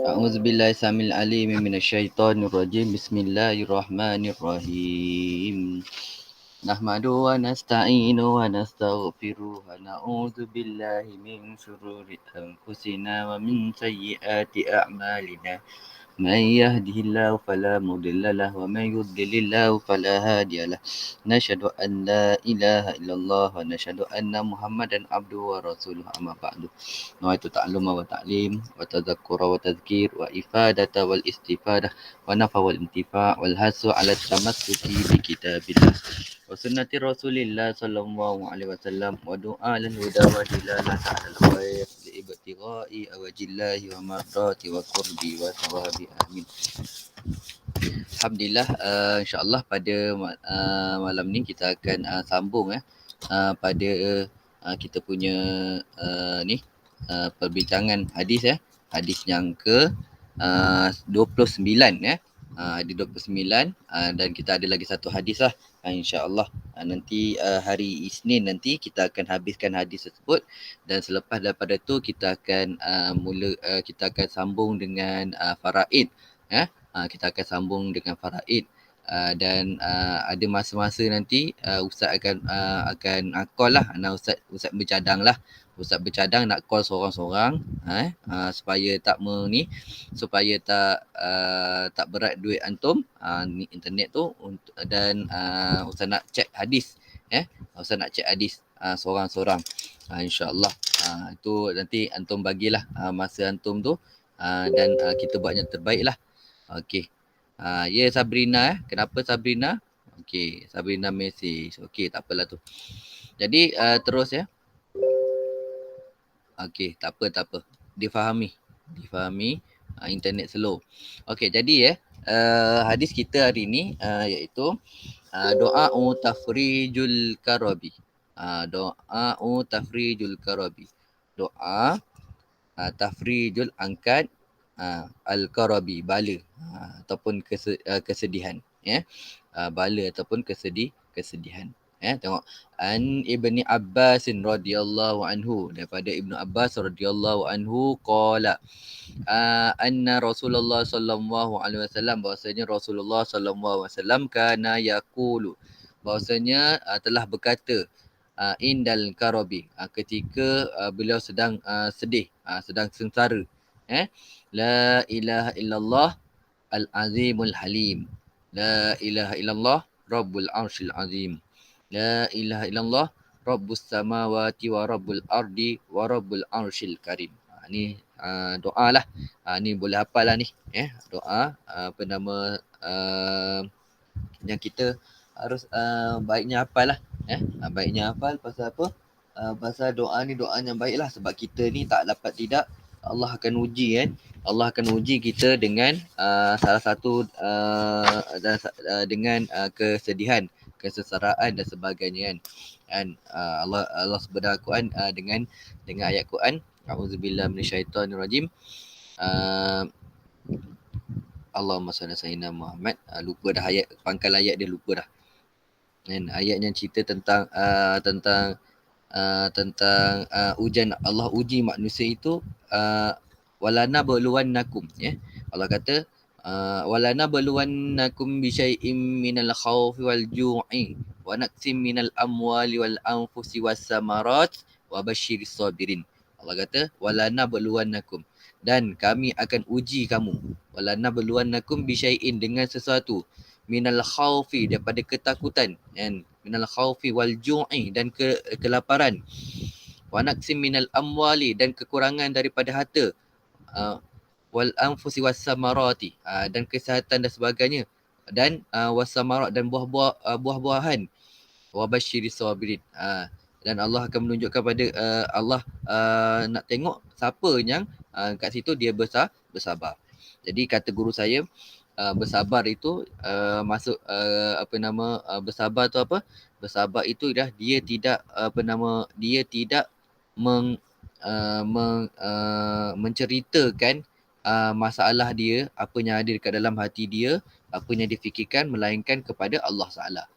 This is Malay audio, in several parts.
A'udzubillahi samil alim minasyaitonir rajim. Bismillahirrahmanirrahim. Nahmadu wa nasta'inu wa nastaghfiru wa na'udzu billahi min syururi anfusina wa min sayyiati a'malina. من يهده الله فلا مضل له ومن يضلل الله فلا هادي له نشهد أن لا إله إلا الله ونشهد أن محمدا عبده ورسوله أما بعد نويت تعلم وتعليم وتذكر وتذكير وإفادة والاستفادة ونفع والانتفاع والحث على التمسك بكتاب الله وسنة رسول الله صلى الله عليه وسلم ودعاء للهدى ودلالة على الخير لابتغاء وجه الله ومرضاته وقربه وثوابه آمين. Alhamdulillah, insyaAllah pada malam ni kita akan sambung pada kita punya perbincangan hadis hadis yang ke 29 ada 29 dan kita ada lagi satu hadis lah insya-Allah. Nanti hari Isnin nanti kita akan habiskan hadis tersebut dan selepas daripada tu kita akan kita akan sambung dengan faraid kita akan sambung dengan faraid dan ada masa-masa nanti ustaz akan call lah. Ustaz bercadang lah. Ustaz bercadang nak call seorang-seorang supaya supaya tak berat duit antum ni internet tu dan ustaz nak check hadis ustaz nak check hadis seorang-seorang insya-Allah. Itu nanti antum bagilah masa antum tu dan kita buat yang terbaik lah. Okey. Ya Sabrina Kenapa Sabrina? Okey, Sabrina message. Okey, tak apalah tu. Jadi terus Okey, tak apa. Difahami. Internet slow. Okey, jadi hadis kita hari ni iaitu doa tafrijul karabi. Doa tafrijul karabi. Doa tafrijul angkat al-karabi, bala ataupun kesedihan bala ataupun kesedihan. Tengok an Ibni Abbas radhiyallahu anhu, daripada Ibnu Abbas radhiyallahu anhu qala anna Rasulullah sallallahu alaihi wasallam, bahwasanya Rasulullah sallallahu alaihi wasallam kana yaqulu, bahwasanya telah berkata indal karabi, ketika beliau sedang sedih, sedang sengsara, la ilaha illallah al-azimul halim, la ilaha illallah rabbul arsyil azim, la ilaha illallah rabbus samawati wa rabbul ardi wa rabbul arsyil karim. Ni doa lah. Ni boleh hafal lah ni. Doa yang kita harus baiknya hafal lah. Baiknya hafal pasal apa? Pasal doa ni doa yang baik lah. Sebab kita ni tak dapat tidak, Allah akan uji Allah akan uji kita dengan salah satu dengan kesedihan, kesesaraan dan sebagainya Allah sebut dalam Quran dengan ayat Quran, a'udzubillahi minasyaitonirrajim. Allahumma salli ala sayyidina Muhammad. Lupa dah ayat, pangkal ayat dia lupa dah. Ayat yang cerita tentang ujian Allah uji manusia itu, walana berluwannakum, Allah kata walana berluwannakum bi syai'im minal khaufi wal ju'i wa naqsim minal amwali wal anfusi was samarat wa basyiris sabirin. Allah kata walana berluwannakum, dan kami akan uji kamu, walana berluwannakum bi syai'in, dengan sesuatu, minal khaufi, daripada ketakutan, minal khaufi wal ju'i, dan kelaparan, wa naqsim minal amwali, dan kekurangan daripada harta, wal anfusi was samarati, dan kesihatan dan sebagainya, dan was samarat, dan buah-buahan, wa basyiris sabirin, dan Allah akan menunjukkan pada Allah nak tengok siapa yang kat situ dia bersabar. Jadi kata guru saya, bersabar itu masuk bersabar tu apa? Bersabar itu dah dia tidak menceritakan masalah dia, apa yang ada dekat dalam hati dia, apa yang dia fikirkan, melainkan kepada Allah Taala.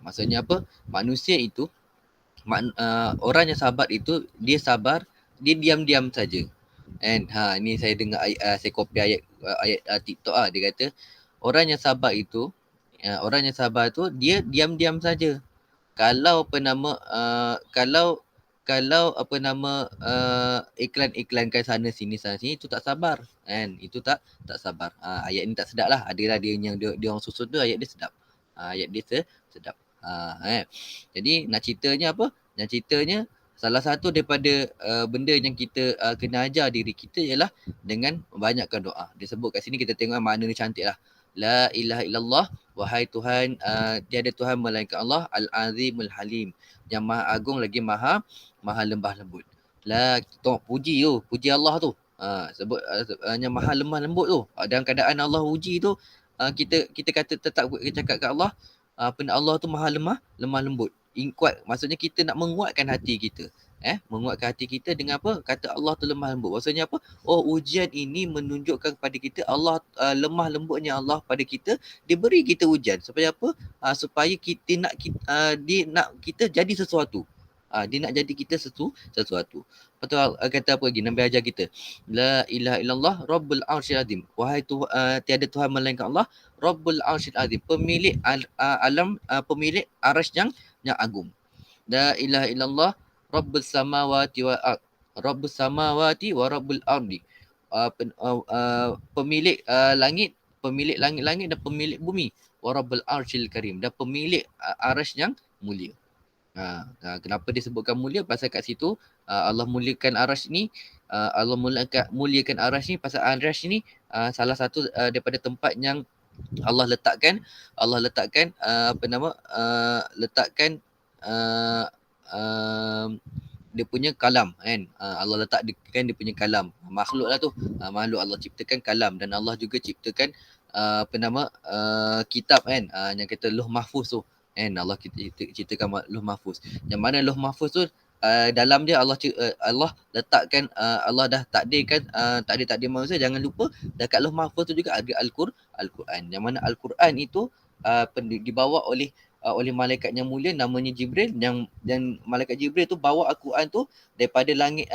Maksudnya apa? Manusia itu, orang yang sabar itu, dia sabar, dia diam-diam saja. And ni saya dengar saya copy ayat TikTok dia kata orang yang sabar itu dia diam-diam saja. Kalau apa nama kalau apa nama iklan-iklankan sana sini itu tak sabar kan, itu tak sabar. Ayat ni tak sedap lah, adalah dia yang dia orang susun tu ayat dia sedap. Ayat dia sedap. Jadi nak ceritanya apa, nak ceritanya salah satu daripada benda yang kita kena ajar diri kita ialah dengan banyakkan doa. Dia sebut kat sini, kita tengok makna dia cantik lah. La ilaha illallah, wahai Tuhan, tiada Tuhan melainkan Allah, Al-Azimul Halim, yang maha agung lagi maha lembah lembut. Puji Allah tu. Sebut yang maha lemah lembut tu. Dalam keadaan Allah uji tu, kita kata tetap cakap kat Allah, Allah tu maha lemah lembut. Kuat, maksudnya kita nak menguatkan hati kita. Menguatkan hati kita dengan apa? Kata Allah tu lemah lembut. Maksudnya apa? Oh, ujian ini menunjukkan kepada kita Allah, lemah lembutnya Allah pada kita. Dia beri kita ujian supaya apa? Supaya kita dia nak kita jadi sesuatu. Dia nak jadi kita sesuatu. Betul, kata apa lagi? Nabi ajar kita. La ilaha illallah Rabbul Arsyil Azim. Wahai tiada Tuhan melainkan Allah, Rabbul Arsyil Azim, pemilik alam, pemilik arasy yang agung. La ilaha illallah Rabbus samawati wa ard. Rabbus samawati wa Rabbul ardi. Pemilik langit dan pemilik bumi. Wa Rabbul Arsyil Karim, dan pemilik arasy yang mulia. Kenapa disebutkan mulia? Pasal kat situ Allah muliakan arasy ni, Allah muliakan arasy ni pasal arasy ni salah satu daripada tempat yang Allah letakkan letakkan dia punya kalam kan. Allah letakkan dia punya kalam. Makhluk lah tu. Makhluk Allah ciptakan kalam, dan Allah juga ciptakan kitab kan, yang kata Lauh Mahfuz tu. And Allah ciptakan Lauh Mahfuz. Yang mana Lauh Mahfuz tu dalam dia Allah letakkan, Allah dah takdirkan takdir manusia. Jangan lupa dekat Lauh Mahfuz tu juga ada Al-Quran. Yang mana Al-Quran itu dibawa oleh malaikat yang mulia namanya Jibril, yang malaikat Jibril tu bawa Al-Quran tu daripada langit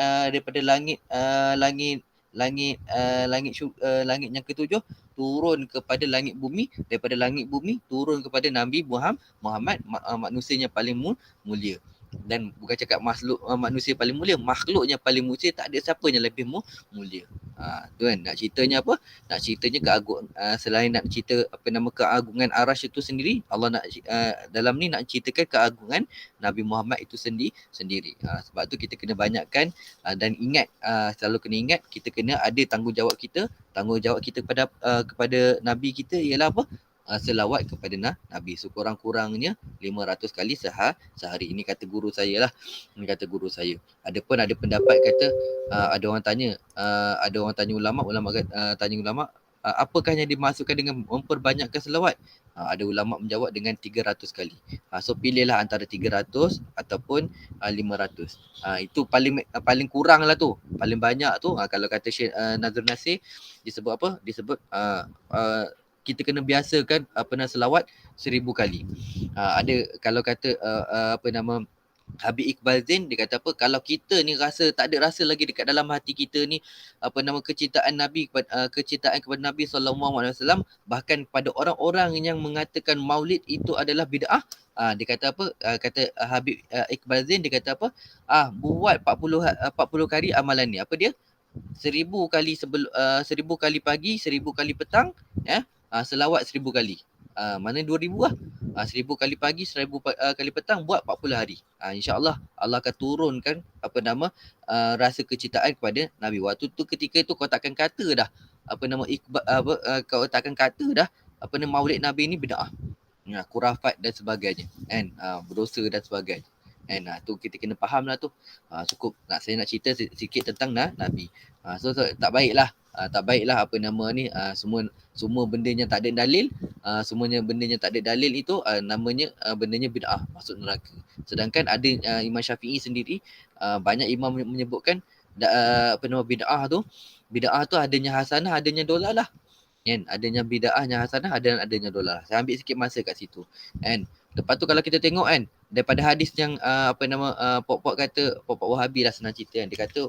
yang ketujuh turun kepada langit bumi, daripada langit bumi turun kepada Nabi Muhammad, manusia yang paling mulia. Dan bukan cakap manusia paling mulia, makhluknya paling mulia, tak ada siapa yang lebih mulia. Tu kan, nak ceritanya apa? Nak ceritanya selain nak cerita keagungan arasy itu sendiri, Allah nak dalam ni nak ceritakan keagungan Nabi Muhammad itu sendiri. Sebab tu kita kena banyakkan dan ingat, selalu kena ingat, kita kena ada tanggungjawab kita kepada Nabi kita ialah apa? Selawat kepada Nabi sekurang-kurangnya 500 kali sehari. Ini kata guru saya lah. Ada pendapat kata, ada orang tanya ulama tanya ulama, apakah yang dimaksudkan dengan memperbanyakkan selawat? Ada ulama menjawab dengan 300 kali. So pilihlah antara 300 ataupun 500. Itu paling kurang lah tu. Paling banyak tu kalau kata Syekh Nazrul Nasir, disebut apa? Disebut kita kena biasakan selawat 1000 kali. Ada kalau kata Habib Iqbal Zain, dia kata apa, kalau kita ni tak ada rasa lagi dekat dalam hati kita ni kecintaan Nabi, kecintaan kepada Nabi SAW, bahkan pada orang-orang yang mengatakan maulid itu adalah bid'ah, dia kata apa, kata Habib Iqbal Zain, dia kata apa, buat 40 kali amalan ni. Apa dia? 1000 kali 1000 kali pagi, 1000 kali petang, selawat 1000 kali. Mana 2000 lah. 1000 kali pagi, 1000 kali petang, buat 40 hari. InsyaAllah Allah akan turunkan rasa kecintaan kepada Nabi. Waktu tu, ketika tu kau takkan kata dah kau takkan kata dah maulid Nabi ni bid'ah, kurafat dan sebagainya, kan, berdosa dan sebagainya. Tu kita kena faham lah tu. Cukup saya nak cerita sikit tentang Nabi. So tak baiklah semua benda yang tak ada dalil, semuanya benda yang tak ada dalil itu namanya bendanya bid'ah, masuk neraka. Sedangkan ada Imam Syafi'i sendiri, banyak imam menyebutkan bid'ah tu adanya hasanah, adanya dolalah. Kan, adanya bid'ahnya hasanah, adanya dolalah. Saya ambil sikit masa kat situ. Kan. Lepas tu kalau kita tengok kan, daripada hadis yang pok-pok Wahabi lah, senang cerita kan. Dia kata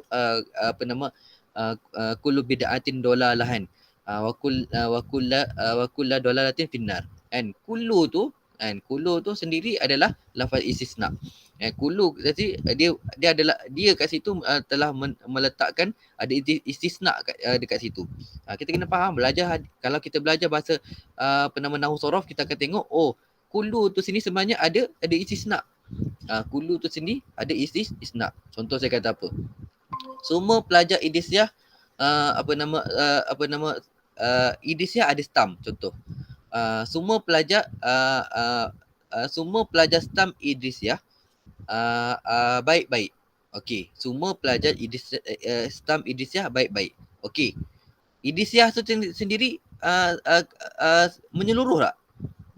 kullu bid'atin dolalahan wa kullu dolalatin finnar. Kan kullu tu sendiri adalah lafaz istisna. Kullu jadi dia adalah dia kat situ telah meletakkan ada istisna dekat situ. Kita kena faham belajar kalau kita belajar bahasa nahwu sorof, kita akan tengok kullu tu sini sebenarnya ada istisna. Kullu tu sini ada istisna. Contoh saya kata apa? Semua pelajar Idrisiah Idrisiah ada stam contoh. Semua pelajar stam Idrisiah baik-baik. Okey, semua pelajar stam Idrisiah baik-baik. Okey. Idrisiah tu sendiri menyeluruh tak?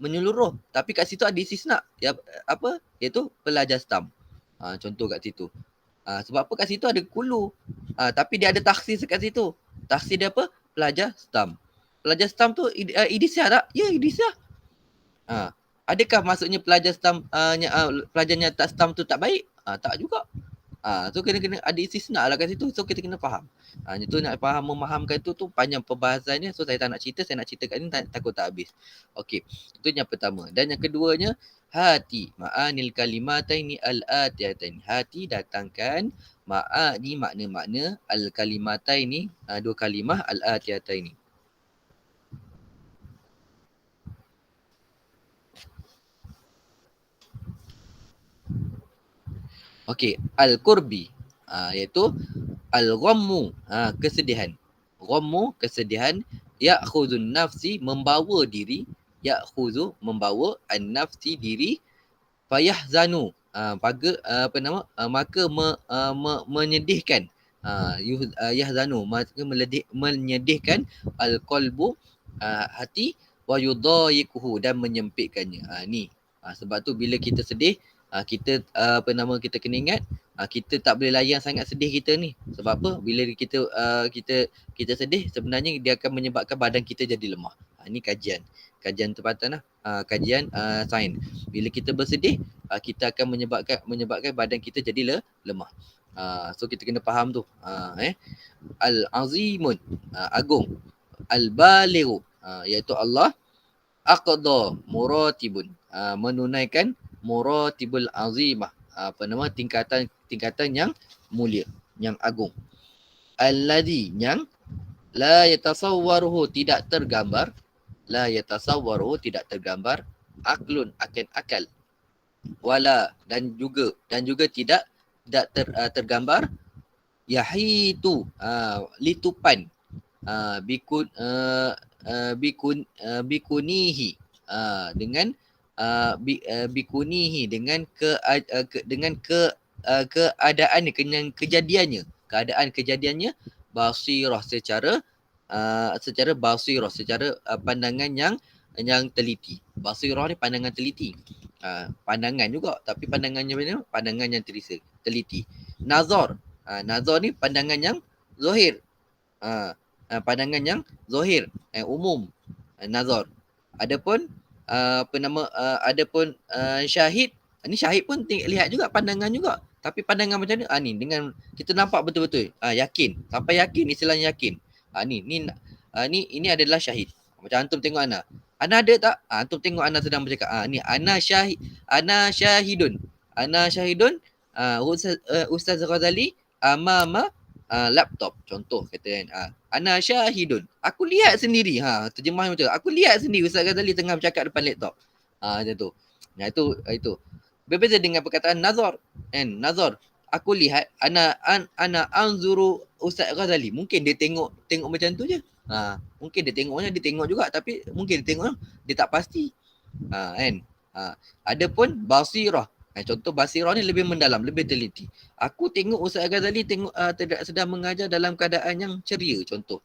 Menyeluruh. Tapi kat situ ada istisna. Apa? Iaitu pelajar stam. Contoh kat situ. Sebab apa kat situ ada kulu. Tapi dia ada takhsis kat situ. Takhsis dia apa? Pelajar stam. Pelajar stam tu Idrisiah tak? Ya, Idrisiah. Adakah maksudnya pelajar stam pelajar nyata stam tu tak baik? Tak juga. So kena ada istisna lah kat situ. So kita kena faham. Itu nak faham, memahamkan itu tu panjang perbahasannya. So saya tak nak cerita, saya nak cerita kat ni takut tak habis. Okey. Itu yang pertama. Dan yang keduanya, hati ma'anil kalimataini al-atiyataini. Hati datangkan ma'ani makna-makna al-kalimataini, dua kalimah al-atiyataini. Okey, al-qurbi iaitu al-ghammu, kesedihan. Ghammu, kesedihan, ya'khuzun nafsi, membawa diri, ya'khuzu, membawa, an-nafsi, diri, fayahzanu, maka menyedihkan, yahzanu, maka menyedihkan, al-qalbu, hati, wa yudayikuhu, dan menyempitkannya. Ni sebab tu bila kita sedih, kita kita kena ingat, kita tak boleh layan sangat sedih kita ni. Sebab apa? Bila kita sedih, sebenarnya dia akan menyebabkan badan kita jadi lemah. Ini kajian tempatan lah. Kajian sains. Bila kita bersedih, kita akan menyebabkan badan kita jadi lemah. So kita kena faham tu. Al-azimun, agung. Al-balighu, iaitu Allah. Aqda, muratibun, menunaikan muratibul azimah, tingkatan yang mulia, yang agung. Alladhi, yang la yatasawwaruhu, tidak tergambar, aklun, akan akal, wala, dan juga tidak tergambar, yahitu, litupan, bikunihi, dengan bikunihi, dengan kejadiannya, basirah, secara basirah, secara pandangan yang teliti. Basirah ni pandangan teliti. Pandangan juga, tapi pandangannya mana? Pandangan yang teliti. Nazar, nazar ni pandangan yang zahir. Pandangan yang zahir, umum, nazar. Adapun syahid, ni syahid pun lihat juga, pandangan juga. Tapi pandangan macam ni, ni dengan kita nampak betul-betul, yakin, sampai yakin, istilahnya yakin. Ini adalah syahid. Macam antum tengok Ana ada tak? Antum tengok Ana sedang bercakap, ni ana syahidun. Ustaz Ghazali amama laptop, contoh kata kan. Ana syahidun, aku lihat sendiri. Terjemah macam tu. Aku lihat sendiri Ustaz Ghazali tengah bercakap depan laptop. Macam tu. Itu. Berbeza dengan perkataan nazar. Nazar, aku lihat, ana anzuru Ustaz Ghazali. Mungkin dia tengok macam tu je. Mungkin dia tengok juga, tapi mungkin dia tengok dia tak pasti. Adapun basirah, contoh basirah ni lebih mendalam, lebih teliti. Aku tengok Ustaz Ghazali sedang mengajar dalam keadaan yang ceria, contoh.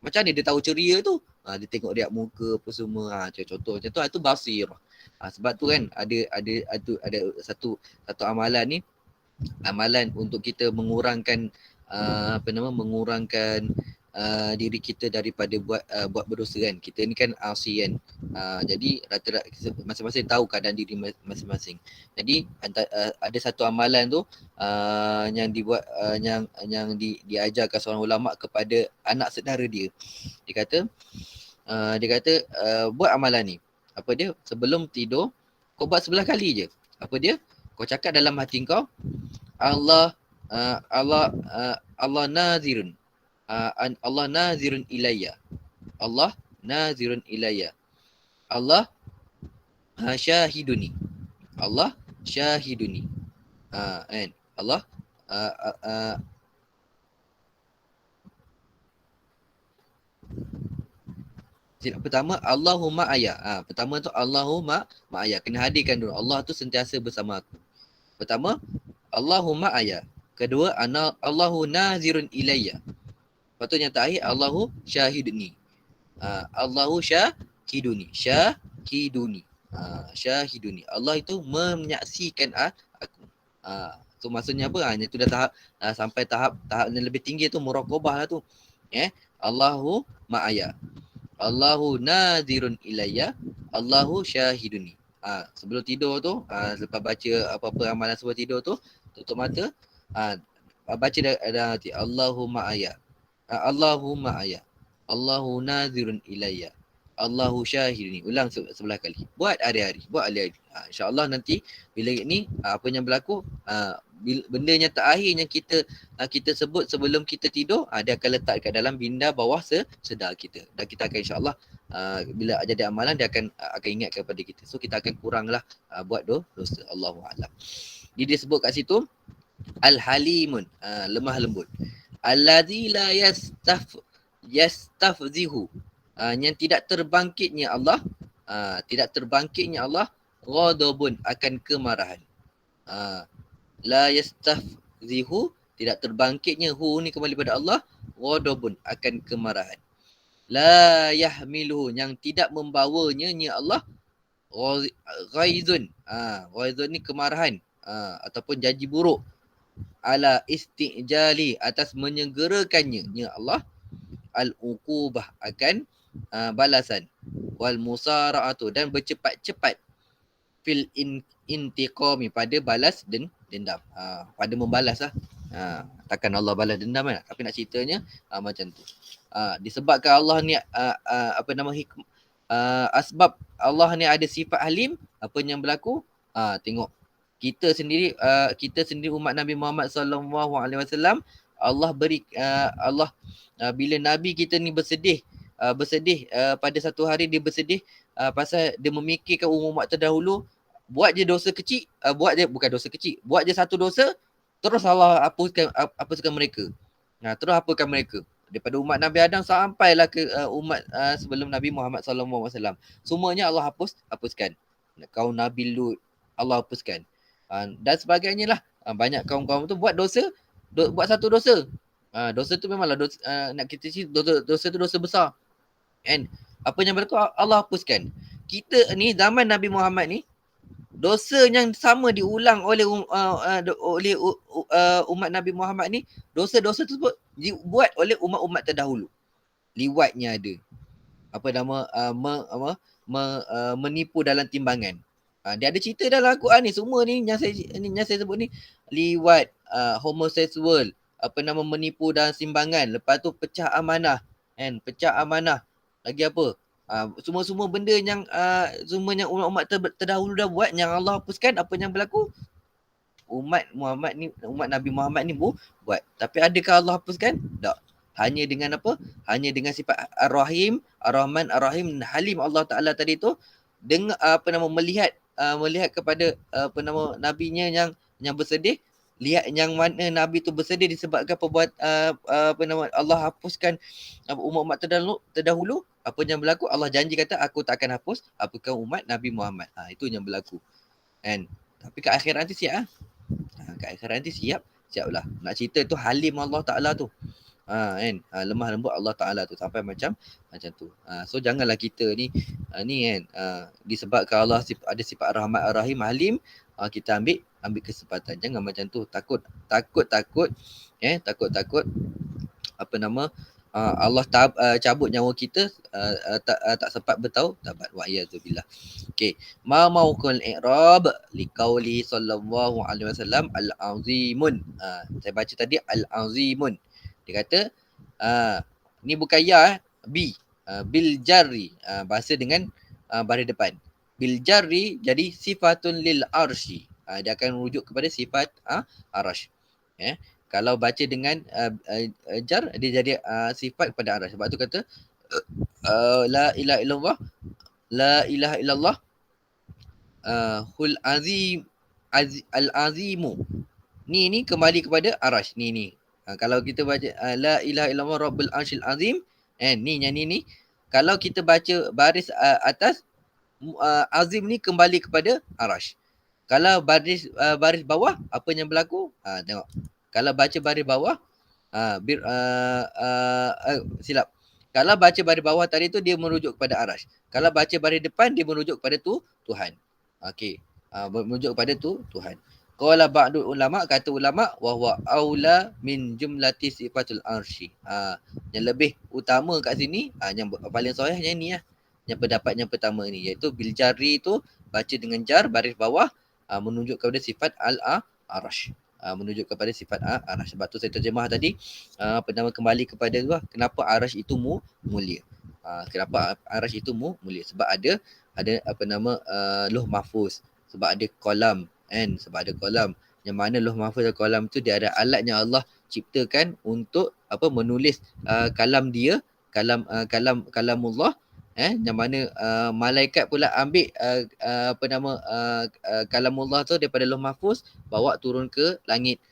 Macam ni dia tahu ceria tu? Dia tengok riak muka apa semua. Contoh macam tu, itu basirah. Sebab tu kan ada satu amalan ni, amalan untuk kita mengurangkan diri kita daripada buat berdosa kan. Kita ni kan asi kan. Jadi rata-rata masing-masing tahu keadaan diri masing-masing. Jadi ada satu amalan tu yang dibuat diajarkan seorang ulama kepada anak saudara dia. Dia kata buat amalan ni. Apa dia? Sebelum tidur kau buat 11 kali je. Apa dia? Kau cakap dalam hati kau, Allah Allah nazirun. Allah nazirun ilayya. Allah nazirun ilayya. Allah syahiduni. Allah syahiduni. Kan? Allah pertama Allahumma ayah. Pertama tu Allahumma ayah. Kena hadirkan dulu. Allah tu sentiasa bersama aku. Pertama Allahumma ayah. Kedua Allahu nazirun ilayya. Lepas tu yang terakhir Allahu syahiduni. Allahu syahiduni. Syahiduni. Allah itu menyaksikan aku. So maksudnya apa? Itu dah tahap sampai tahap yang lebih tinggi tu muraqabah lah tu. Allahu ma'aya. Allahu nazirun ilayya. Allahu syahiduni. Sebelum tidur tu, lepas baca apa-apa amalan sebelum tidur tu, tutup mata, baca dalam hati Allahu ma'aya. Allahu ma'aya. Allahu nazirun ilayya. Allahu syahiduni. Ulang 11 kali. Buat hari-hari. InsyaAllah nanti bila ni apa yang berlaku, benda yang terakhir yang kita sebut sebelum kita tidur, dia akan letak kat dalam minda bawah sedar kita. Dan kita akan insyaAllah bila jadi amalan dia akan ingat kepada kita. So kita akan kuranglah buat dosa. Allahu a'lam. Dia disebut kat situ Al-Halimun, lemah lembut. Allazi la yastafzihu, yang tidak terbangkitnya Allah, ghadabun, akan kemarahan. La yastafzihu, tidak terbangkitnya, hu ni kembali pada Allah, ghadabun, akan kemarahan. La yahmiluhu, yang tidak membawanya Allah, ghaizun, ghaizun ni kemarahan, ataupun janji buruk, ala istijali, atas menyegerakannya Allah, al-uqubah, akan balasan, wal musara'atu, dan bercepat-cepat, fil intiqami, pada balas dendam, pada membalas lah. Takkan Allah balas dendam kan, tapi nak ceritanya macam tu. Disebabkan Allah ni asbab Allah ni ada sifat halim, apa yang berlaku, tengok kita sendiri umat Nabi Muhammad sallallahu alaihi wasallam, Allah beri Allah bila Nabi kita ni bersedih pada satu hari dia bersedih pasal dia memikirkan umat terdahulu buat je dosa kecil, buat je satu dosa, terus Allah hapuskan mereka. Terus hapuskan mereka daripada umat Nabi Adam sampailah ke umat sebelum Nabi Muhammad sallallahu alaihi wasallam. Semuanya Allah hapuskan. Kaum Nabi Lut Allah hapuskan. Dan sebagainya lah. Banyak kaum-kaum tu buat dosa, buat satu dosa. Dosa tu memanglah dosa, nak kita cakap dosa tu dosa besar. And apa yang berlaku Allah hapuskan. Kita ni zaman Nabi Muhammad ni, dosa yang sama diulang oleh umat Nabi Muhammad ni, dosa-dosa tersebut dibuat oleh umat-umat terdahulu. Liwatnya ada. Menipu dalam timbangan. Dia ada cerita dalam Al-Quran ni, semua ni yang saya sebut ni, liwat, homoseksual, menipu dalam timbangan, lepas tu pecah amanah, lagi apa? Semua benda yang semua yang umat terdahulu dah buat, yang Allah hapuskan, apa yang berlaku? Umat Nabi Muhammad ni buat. Tapi adakah Allah hapuskan? Tak. Hanya dengan apa? Hanya dengan sifat Ar-Rahim, Ar-Rahman, Ar-Rahim, Halim Allah Ta'ala tadi tu, dengan melihat kepada nabinya yang bersedih, lihat yang mana nabi tu bersedih disebabkan Allah hapuskan umat terdahulu, apa yang berlaku? Allah janji kata aku tak akan hapuskan umat Nabi Muhammad. Itu yang berlaku. Kan? Tapi kat akhirat nanti siap siaplah. Nak cerita tu Halim Allah Ta'ala tu. Kan? Lemah lembut Allah Ta'ala tu, sampai macam tu. So janganlah kita ni kan, disebabkan Allah ada sifat Ar-Rahman Ar-Rahim Halim, kita ambil kesempatan. Jangan macam tu. Takut Allah cabut nyawa kita, tak sempat bertaubat. Wa iyyazubillah. Okey, ma mauqul i'rab liqauli sallallahu alaihi wasallam al-azimun. Saya baca tadi al-azimun. Dia kata ni bukan ya, bi. Bil jarri, bahasa dengan baris depan. Bil jarri jadi sifatun lil arsy. Dia akan merujuk kepada sifat arash. Kalau baca dengan jar, dia jadi sifat pada arash. Sebab tu kata la ilaha illallah, la ilaha illallah, hul azim, al azimu. Ni kembali kepada arash. Ni. Kalau kita baca la ilaha illallah rabbul arsyil azim, ni yang ni. Kalau kita baca baris atas, azim ni kembali kepada arash. Kalau baris bawah, apa yang berlaku? Tengok. Kalau baca baris bawah, silap. Kalau baca baris bawah tadi tu dia merujuk kepada arash. Kalau baca baris depan dia merujuk kepada Tuhan. Okey. Merujuk kepada Tuhan. Qala ba'du ulama, kata ulama, wa huwa aula min jumlati sifatul arsy. Yang lebih utama kat sini, yang paling sahih yang ni lah. Yang pendapat yang pertama ni, iaitu bil jarri tu baca dengan jar baris bawah, menunjuk kepada sifat al-arash. Menunjuk kepada sifat arash. Sebab tu saya terjemah tadi, pertama kembali kepada tu lah, kenapa arash itu mulia. Kenapa arash itu mulia? Sebab ada apa nama Lauh Mahfuz. Sebab ada kolam, kan? Sebab ada kolam. Yang mana Lauh Mahfuz dan kolam tu dia ada alat yang Allah ciptakan untuk menulis kalam dia, kalamullah, yang mana malaikat pula ambil kalamullah tu daripada Lauh Mahfuz, bawa turun ke langit.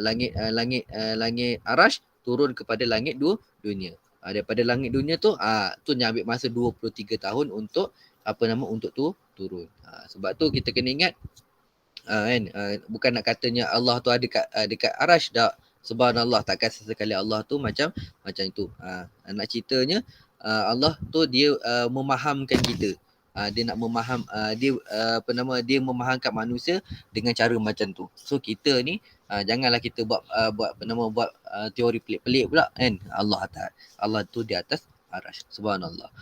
Langit arash, turun kepada langit dunia. Daripada langit dunia tu yang ambil masa 23 tahun untuk untuk turun. Sebab tu kita kena ingat, bukan nak katanya Allah tu ada dekat arash, tak. Subhanallah, takkan sesekali Allah tu macam itu. Nak ceritanya Allah tu dia memahamkan kita. Dia nak dia memahamkan manusia dengan cara macam tu. So kita ni janganlah kita buat teori pelik-pelik pula, kan. Allah tu di atas arash. Subhanallah.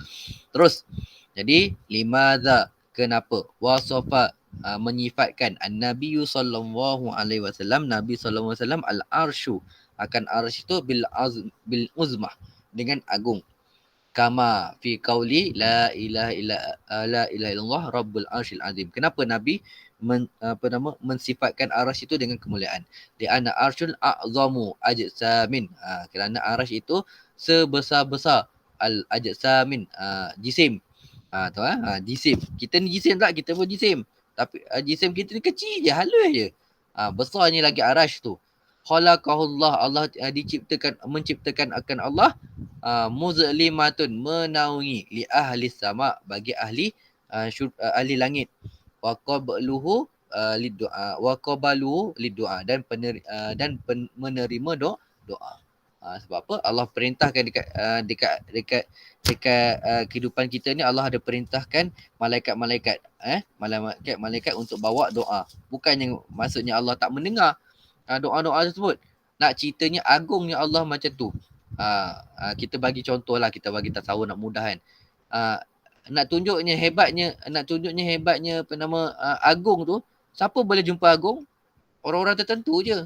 Terus, jadi limadza, kenapa wasafa, menyifatkan an-nabiy sallallahu alaihi wasallam, Nabi sallallahu alaihi wasallam al-arsyu, akan arsy itu bil uzmah, dengan agung. Kama fi qauli la ilaha illallah rabbul arsyil azim. Kenapa Nabi mensifatkan arsy itu dengan kemuliaan? Di anna arsyul a'zamu ajsamin. Kerana arsy itu sebesar-besar al-ajsamin, jisim. Jisim. Kita ni jisim tak? Kita pun jisim. Tapi jisim kita ni kecil je, halus je. Besarnya lagi arash tu. Khalaqahullah, Allah menciptakan akan Allah, muzlimatun, menaungi, li ahli sama, bagi ahli langit. Wa qabluhu liddu'a, dan menerima doa. Sebab apa? Allah perintahkan dekat kehidupan kita ni, Allah ada perintahkan malaikat-malaikat untuk bawa doa. Bukannya maksudnya Allah tak mendengar doa-doa tersebut. Nak ceritanya agungnya Allah macam tu. Kita bagi contoh lah, kita bagi tasawur nak mudah, kan. Nak tunjuknya hebatnya agung tu, siapa boleh jumpa agung? Orang-orang tertentu je,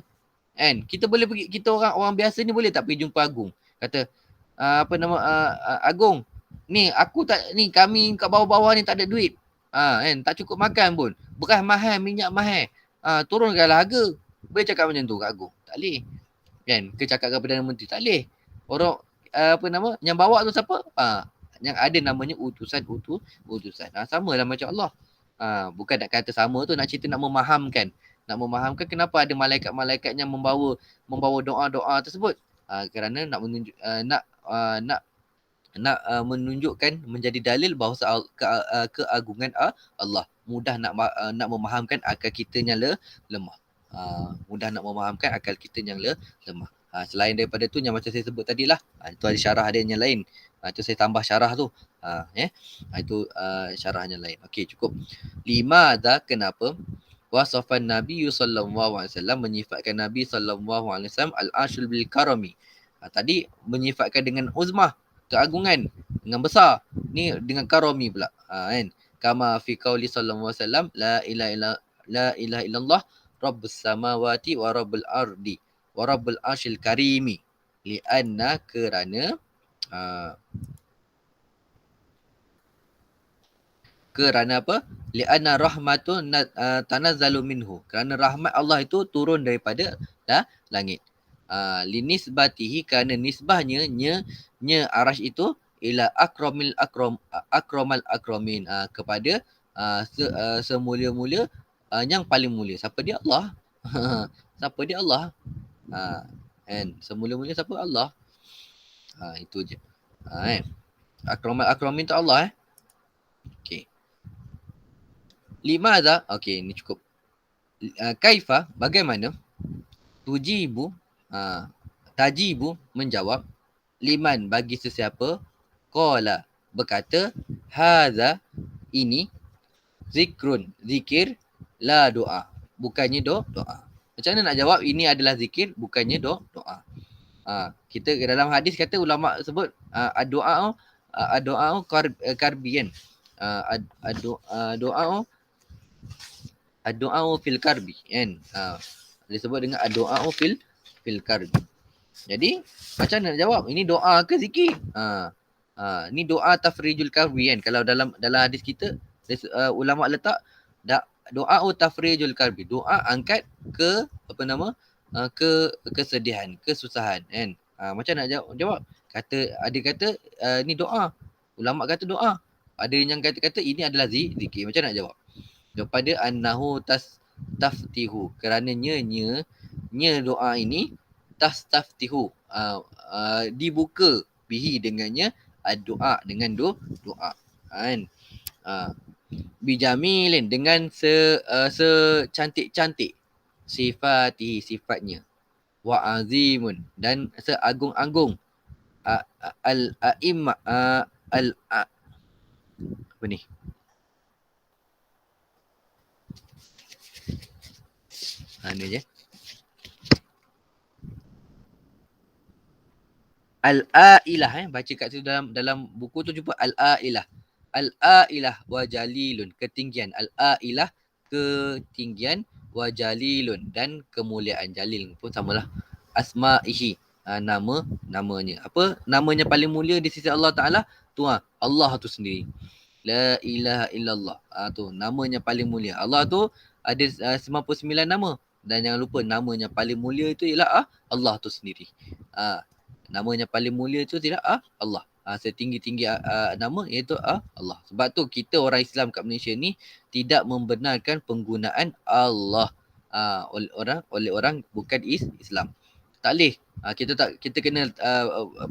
kan. Kita boleh pergi, kita orang biasa ni boleh tak pergi jumpa agung? Kata agung, ni kami kat bawah-bawah ni tak ada duit, kan, tak cukup makan pun, beras mahal, minyak mahal, turunkanlah harga. Boleh cakap macam tu kat agung? Tak boleh, kan. Ke cakap ke Perdana Menteri? Tak boleh. Orang yang bawa tu siapa? Yang ada namanya utusan. Sama lah macam Allah. Bukan nak kata sama tu, nak cerita nak memahamkan kenapa ada malaikat-malaikat yang membawa doa-doa tersebut. Kerana nak menunjukkan, menjadi dalil bahawa keagungan Allah. Mudah nak memahamkan akal kita yang lemah. Lemah. Selain daripada tu, yang macam saya sebut tadi lah, itu ada syarah ada yang lain. Itu saya tambah syarah tu. Itu syarah yang lain. Okey, cukup. Limadza, kenapa? wasafan Nabi sallallahu alaihi wasallam, menyifatkan Nabi sallallahu alaihi wasallam al-arsyul bil karami. Tadi menyifatkan dengan uzmah, keagungan, dengan besar. Ni dengan karami pula. Kan? Kama fi qauli sallallahu alaihi wasallam la ilaha illallah rabbus samawati wa rabbul ardi wa rabbul arsyil karimi. Lianna kerana apa? Lianna rahmatun tanazzalu minhu. Kerana rahmat Allah itu turun daripada langit. Linisbatihi, kerana nisbahnya arash itu ila akramal akramin, kepada semulia-mulia yang paling mulia. Siapa dia? Allah. Siapa dia? Allah. And semulia-mulia siapa? Allah. Itu je. Akramal akramin tu Allah. Okay. Limadha? Okay, ni cukup. Kaifa? Bagaimana? Tujibu? Tajibu? Menjawab. Liman? Bagi sesiapa? Qala? Berkata. Hadha? Ini? Zikrun? Zikir? La doa? Bukannya doa. Macam mana nak jawab? Ini adalah zikir, bukannya doa. Kita dalam hadis kata ulama sebut doa karbi kan. Doa fil karbi kan. Disebut dengan doa fil karbi. Jadi macam mana nak jawab? Ini doa ke zikir? Ni doa tafrijul karbi kan. Kalau dalam hadis kita ulama letak doa tafrijul karbi. Doa angkat ke kesedihan, kesusahan kan. Macam nak jawab? Ada kata ni doa. Ulama kata doa. Ada yang kata ini adalah zikir. Macam nak jawab? Kepada annahu taftihu, kerana nya doa ini taftihu, dibuka bihi dengannya doa, dengan doa kan. Bijamilin, dengan secantik-cantik, sifatihi, sifatnya, wa azimun, dan seagung-agung, al-a'imma apa ni? Ni je. Al-ailah, baca kat situ dalam buku tu jumpa al-ailah. Al-ailah wa jalilun, ketinggian. Al-ailah, ketinggian, wa jalilun, dan kemuliaan. Jalil pun samalah. Asma'ihi, namanya. Apa namanya paling mulia di sisi Allah Ta'ala? Tuhan, Allah tu sendiri. La ilaha illallah. Tu namanya paling mulia. Allah tu ada 99 nama. Dan jangan lupa namanya paling mulia itu ialah Allah tu sendiri. Namanya paling mulia itu tidak Allah. Setinggi-tinggi nama iaitu Allah. Sebab tu kita orang Islam kat Malaysia ni tidak membenarkan penggunaan Allah oleh orang bukan Islam. Tak boleh. Kita kena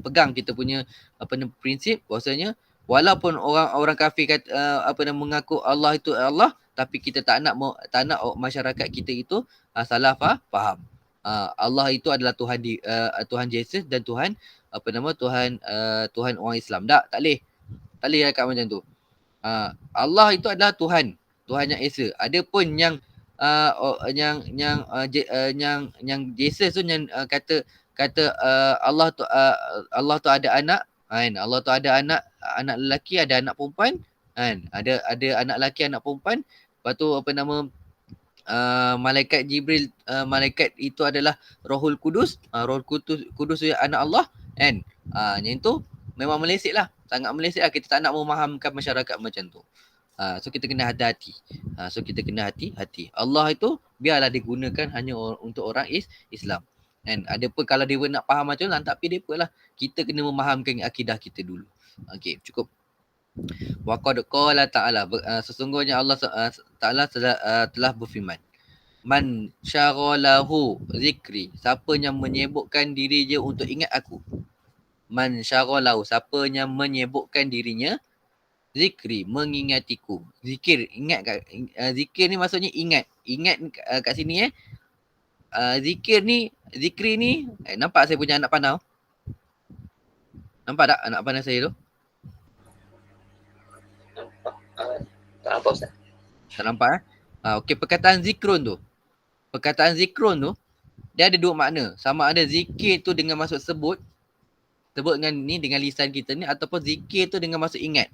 pegang kita punya prinsip bahawasanya walaupun orang kafir kata mengaku Allah itu Allah, tapi kita tak nak masyarakat kita itu salah faham. Allah itu adalah Tuhan Yesus dan Tuhan Tuhan orang Islam. Tak boleh. Tak boleh cakap macam tu. Allah itu adalah Tuhan yang Esa. Adapun yang Yesus tu yang kata Allah tu ada anak kan. Allah tu ada anak lelaki, ada anak perempuan kan. Ada anak lelaki, anak perempuan. Lepas tu malaikat Jibril, malaikat itu adalah Rohul Kudus. Rohul Kudus itu anak Allah kan. Yang itu memang melesek lah. Sangat melesek lah. Kita tak nak memahamkan masyarakat macam tu. So kita kena hati-hati. Hati-hati. Allah itu biarlah digunakan hanya untuk orang Islam. And adapun kalau dia nak faham macam tu, tak pergi depa lah. Kita kena memahamkan akidah kita dulu. Okey, cukup. Wa qad qala ta'ala, sesungguhnya Allah Ta'ala telah berfirman. Man syaghalahu zikri, siapa yang menyebutkan diri dia untuk ingat aku. Man syaghalahu, siapa yang menyebutkan dirinya zikri, mengingatiku. Zikir, ingat zikir ni maksudnya ingat. Ingat kat sini zikri ni nampak saya punya anak panah? Nampak tak anak panah saya tu? Tak nampak Ustaz. Tak nampak Okey, perkataan zikrun tu. Perkataan zikrun tu, dia ada dua makna. Sama ada zikir tu dengan maksud sebut dengan ni, dengan lisan kita ni, ataupun zikir tu dengan maksud ingat.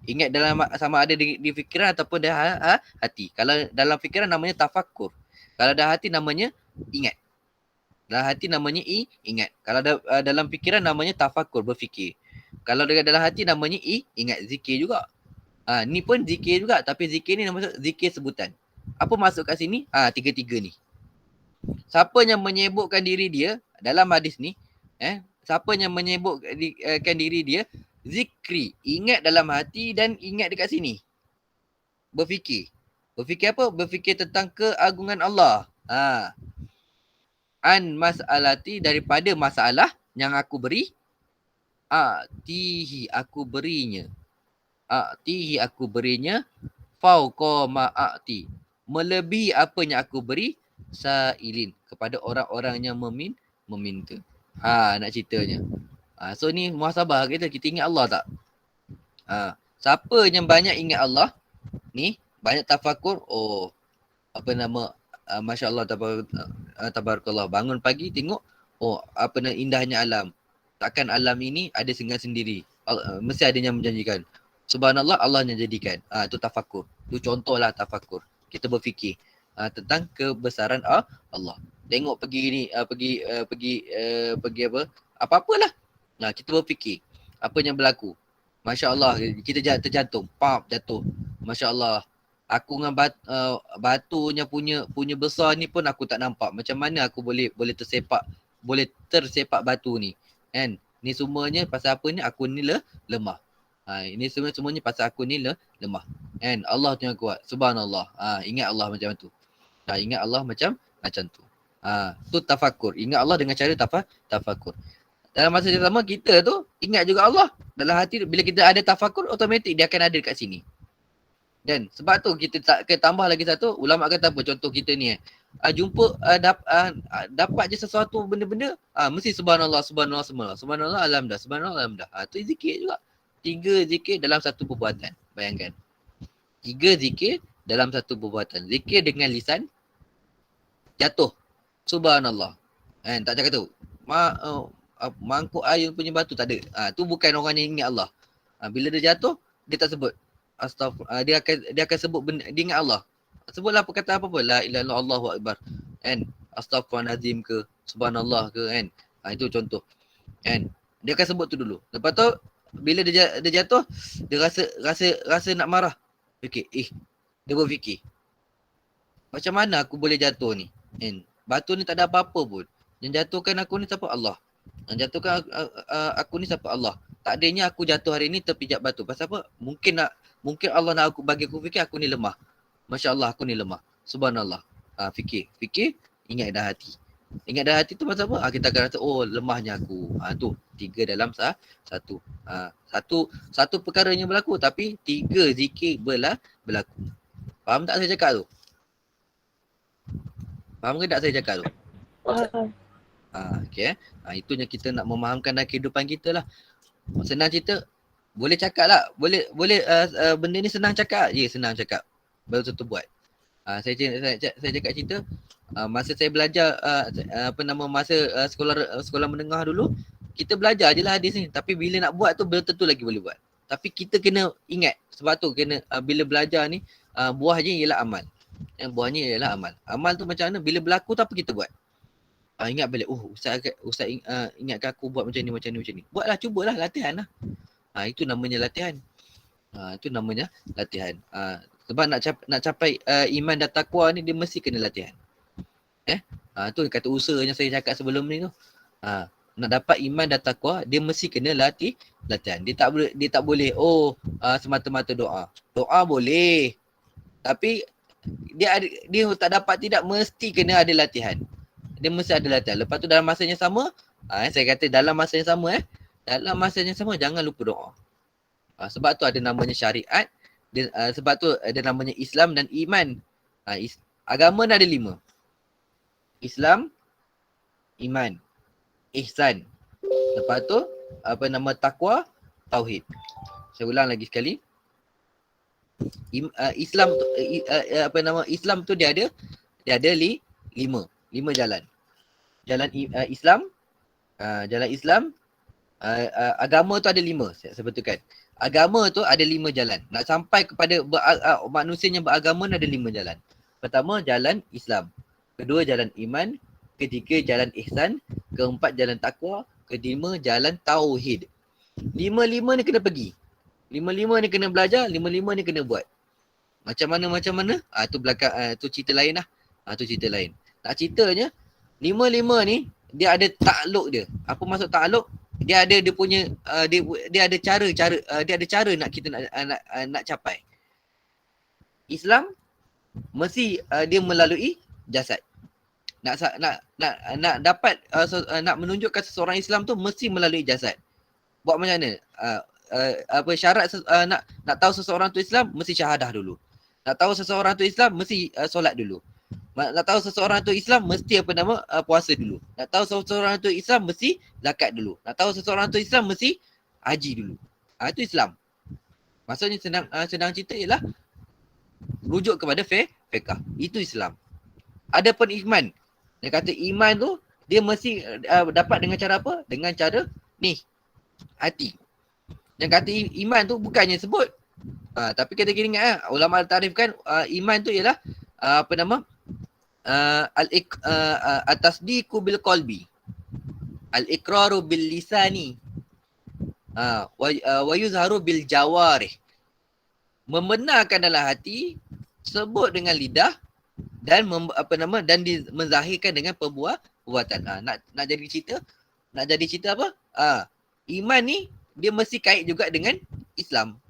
Ingat dalam sama ada di fikiran ataupun dah hati. Kalau dalam fikiran namanya tafakkur. Kalau dah hati namanya ingat. Dalam hati namanya ingat. Kalau dalam fikiran namanya tafakkur, berfikir. Kalau dalam hati namanya ingat, zikir juga. Ni pun zikir juga, tapi zikir ni nama zikir sebutan. Apa maksud kat sini? Tiga-tiga ni. Siapa yang menyebutkan diri dia dalam hadis ni, siapa yang menyebutkan diri dia zikri, ingat dalam hati dan ingat dekat sini. Berfikir. Berfikir apa? Berfikir tentang keagungan Allah. An mas'alati, daripada masalah yang aku beri. Atihi, aku berinya. Atihi, aku berinya. Fauqa ma'ati, melebihi apa yang aku beri. Sailin, kepada orang-orang yang meminta. Nak ceritanya. So ni muhasabah kita ingat Allah tak? Siapa yang banyak ingat Allah ni, banyak tafakur, apa nama, Masya Allah, tabarakallah, bangun pagi tengok, apa nama, indahnya alam. Takkan alam ini ada dengan sendiri. Mesti ada yang menjanjikan. Subhanallah, Allah yang jadikan. Itu tafakur. Itu contohlah tafakur. Kita berfikir tentang kebesaran Allah. Tengok pergi ni, pergi apa? Apa-apalah. Kita berfikir apa yang berlaku. Masya Allah, kita terjantung, jatuh. Masya Allah. Aku dengan batunya punya besar ni pun aku tak nampak. Macam mana aku boleh tersepak batu ni. Kan? Ni semuanya pasal apa ni? Aku ni lemah. Ini semuanya pasal aku ni lemah. Kan? Allah tu yang kuat. Subhanallah. Ingat Allah macam tu. Ingat Allah macam tu. Tu tafakur. Ingat Allah dengan cara tafakur. Dalam masa yang sama, kita tu ingat juga Allah. Dalam hati, bila kita ada tafakur, automatik dia akan ada dekat sini. Dan sebab tu kita tambah lagi satu, ulama kata apa? Contoh kita ni jumpa dapat je sesuatu benda-benda, mesti subhanallah, subhanallah, subhanallah, alhamdulillah, subhanallah, alhamdulillah. Tu zikir juga. 3 zikir dalam satu perbuatan. Bayangkan. 3 zikir dalam satu perbuatan. Zikir dengan lisan, jatuh, subhanallah. Tak cakap tu. Mangkuk air punya batu tak ada. Tu bukan orang yang ingat Allah. Bila dia jatuh, dia tak sebut astaghfirullah. Dia akan sebut benda, dia ingat Allah. Sebutlah perkataan apa-apa, la ilaha illallah, Allahu akbar. Astaghfirullahalazim ke, subhanallah ke, kan. Itu contoh. Dia akan sebut tu dulu. Lepas tu bila dia jatuh, dia rasa nak marah. Dia berfikir, macam mana aku boleh jatuh ni? Batu ni tak ada apa-apa pun. Yang jatuhkan aku ni siapa? Allah. Yang jatuhkan aku ni siapa? Allah. Tak adanya aku jatuh hari ni terpijak batu. Pasal apa? Mungkin Allah nak bagi aku fikir aku ni lemah. Masya Allah, aku ni lemah. Subhanallah. Fikir. Ingat dah hati. Ingat dah hati tu pasal apa? Kita akan rasa, lemahnya aku. Tu 3 dalam satu. Satu perkara yang berlaku, tapi 3 zikir berlaku. Faham tak saya cakap tu? Faham ke tak saya cakap tu? Okay. Itu yang kita nak memahamkan dalam kehidupan kita lah. Senang cerita, boleh cakap lah. Boleh benda ni senang cakap. Senang cakap. Baru tentu buat. Saya cakap cerita, masa saya belajar masa sekolah menengah dulu, kita belajar je lah hadis ni. Tapi bila nak buat tu, belum tentu lagi boleh buat. Tapi kita kena ingat. Sebab tu kena bila belajar ni, buahnya ialah amal. Yang buahnya ialah amal. Amal tu macam mana? Bila berlaku tu apa kita buat? Ingat balik, Ustaz ingatkan aku buat macam ni. Buatlah, cubalah, latihan lah. Itu namanya latihan. Sebab nak capai iman dan taqwa ni, dia mesti kena latihan. Tu kata usaha yang saya cakap sebelum ni tu. Nak dapat iman dan taqwa, dia mesti kena latihan. Dia tak boleh semata-mata doa. Doa boleh. Tapi dia tak dapat, tidak mesti kena ada latihan. Dia mesti ada latihan. Lepas tu dalam masa yang sama, saya kata dalam masa yang sama, jangan lupa doa. Sebab tu ada namanya syariat. Sebab tu ada namanya Islam dan iman. Agama ni ada 5. Islam, iman, ihsan. Lepas tu taqwa, tauhid. Saya ulang lagi sekali. Islam tu Islam tu lima jalan. Jalan Islam, jalan Islam, agama tu ada lima, saya betulkan. Agama tu ada lima jalan. Nak sampai kepada manusia yang beragama ada lima jalan. Pertama, jalan Islam. Kedua, jalan iman. Ketiga, jalan ihsan. Keempat, jalan takwa. Kelima, jalan tauhid. Lima-lima ni kena pergi. Lima-lima ni kena belajar. Lima-lima ni kena buat. Macam mana? Tu belakang, tu cerita lain lah. Tu cerita lain. Nak ceritanya, lima-lima ni, dia ada takluk dia. Apa maksud takluk? Dia ada dia punya dia ada cara dia ada cara nak kita nak capai. Islam mesti dia melalui jasad. Nak dapat nak menunjukkan seseorang Islam tu mesti melalui jasad. Buat macam mana? Apa syarat nak tahu seseorang tu Islam mesti syahadah dulu. Nak tahu seseorang tu Islam mesti solat dulu. Nak tahu seseorang tu Islam mesti puasa dulu. Nak tahu seseorang tu Islam mesti zakat dulu. Nak tahu seseorang tu Islam mesti haji dulu. Itu Islam. Maksudnya senang cerita ialah rujuk kepada fiqh. Itu Islam. Adapun iman. Dia kata iman tu dia mesti dapat dengan cara apa? Dengan cara ni, hati. Yang kata iman tu bukannya sebut. Tapi kita kena ingat ulama tarifkan iman tu ialah at-tasdiqu bil qalbi, al-iqraru bil lisani, wa yuzharu bil jawarih. Membenarkan dalam hati, sebut dengan lidah dan menzahirkan dengan perbuatan. Nak jadi cerita apa? Iman ni dia mesti kait juga dengan Islam.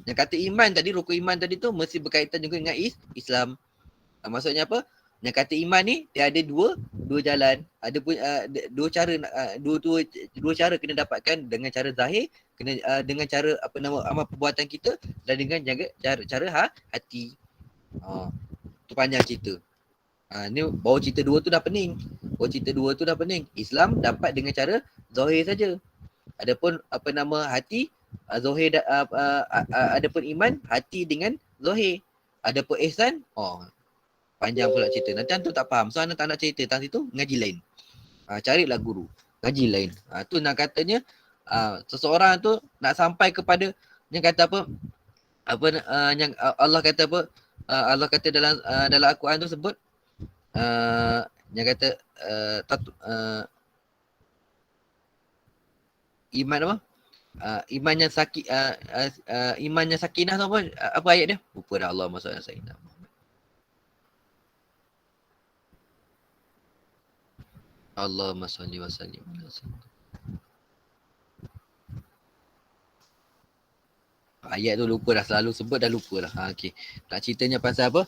Yang kata iman tadi, rukun iman tadi tu mesti berkaitan juga dengan Islam. Maksudnya apa? Yang kata iman ni dia ada dua jalan. Ada pun dua cara dua cara kena dapatkan, dengan cara zahir, kena dengan cara amal perbuatan kita, dan dengan cara hati. Tu panjang cerita. Ni baru cerita dua tu dah pening. Islam dapat dengan cara zahir saja. Adapun hati, zahir adapun iman, hati dengan zahir. Adapun ihsan, panjang pula cerita. Nanti antum tak faham. So anak tak nak cerita tentang situ, ngaji lain. Carilah guru. Ngaji lain. Tu nak katanya seseorang tu nak sampai kepada yang kata yang Allah kata Allah kata dalam Al-Quran tu sebut yang kata iman apa? Iman yang sakinah tu apa ayat dia? Lupa dah. Allah maksudnya sakinah. Allahumma salli wa sallim. Ayat tu lupa dah, selalu sebut dah lupa dah. Okey. Nak ceritanya pasal apa?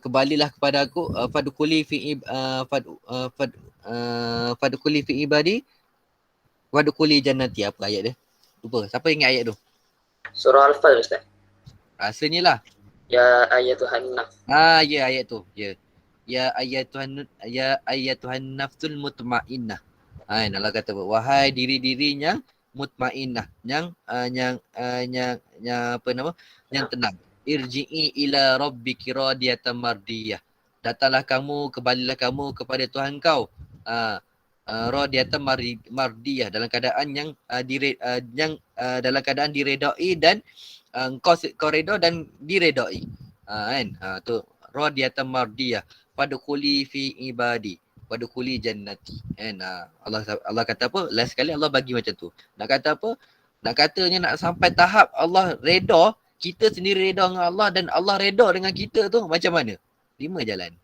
Kembalilah kepada aku, fadkhuli fi fadkhuli fi ibadi wadkhuli jannati. Apa ayat dia? Lupa. Siapa ingat ayat tu? Surah Al-Fal, Ustaz. Rasanya lah. Ya ayatuhan nafs. Ya ayat tu. Ya ayatuhan nafsul mutmainnah. Allah kata, wahai diri-dirinya mutmainnah, yang tenang. Irji'i ila rabbiki radiyatan mardiyah. Datanglah kamu, kembalilah kamu kepada Tuhan kau. Radiyatan mardiyah, dalam keadaan yang dalam keadaan diredai dan kau redha dan diredai. Tu radiyatan mardiyah. Fadkhuli fi ibadi wadkhuli jannati. Allah kata apa? Last sekali Allah bagi macam tu. Nak kata apa? Nak katanya nak sampai tahap Allah redha, kita sendiri redha dengan Allah dan Allah redha dengan kita tu macam mana? 5 jalan.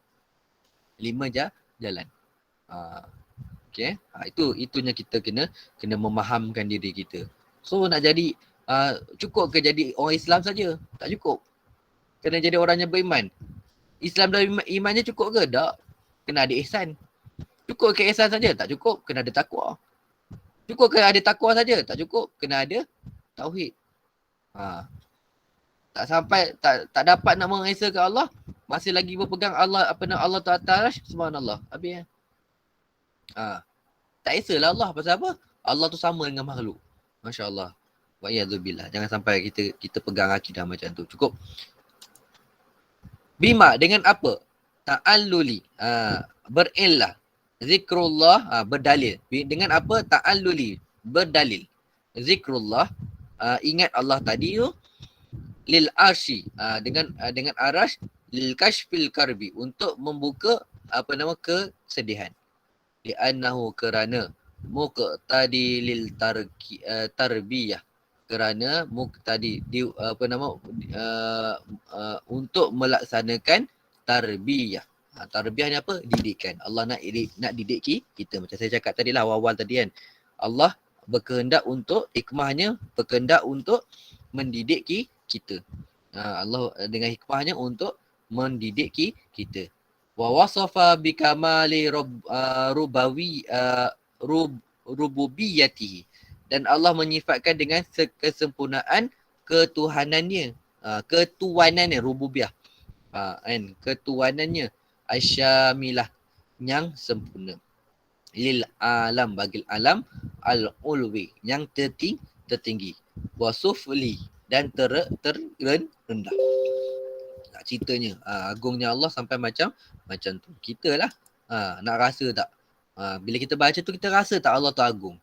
Okey. Itunya kita kena memahamkan diri kita. So nak jadi cukup ke jadi orang Islam saja? Tak cukup. Kena jadi orang yang beriman. Islam dan imannya cukup ke? Tak. Kena ada ihsan. Cukup ke ihsan saja? Tak cukup. Kena ada takwa. Cukup ke ada takwa saja? Tak cukup. Kena ada tauhid. Tak sampai, tak dapat nak mengesahkan Allah, masih lagi berpegang Allah tu atas, subhanallah. Habis tak esalah Allah. Pasal apa? Allah tu sama dengan makhluk. Masya Allah. Wa iyadzubillah. Jangan sampai kita pegang akidah macam tu. Cukup. Bima, dengan apa? Ta'alluli. Berillah. Zikrullah, berdalil. Dengan apa? Ta'alluli. Berdalil. Zikrullah. Ingat Allah tadi tu. Lil arshi. Dengan arash. Lil kashfil karbi. Untuk membuka kesedihan. Li'annahu kerana muqtadi lil tarbiyah, kerana muqtadi untuk melaksanakan tarbiyah. Tarbiyah ni apa? Didikan. Allah nak didik kita. Macam saya cakap tadi lah awal-awal tadi kan. Allah berkehendak untuk hikmahnya, berkehendak untuk mendidik kita. Allah dengan hikmahnya untuk mendidik kita. Wa wasafa bikamali rububiyyatihi, dan Allah menyifatkan dengan kesempurnaan ketuhanannya, ketuanannya, rububiyah, kan, ketuanannya, asyamilah, yang sempurna, lil alam, bagi alam, al ulwi, yang tertinggi, wasufli, dan rendah. Nak ceritanya agungnya Allah sampai macam tu. Kita lah nak rasa tak? Bila kita baca tu kita rasa tak Allah tu agung?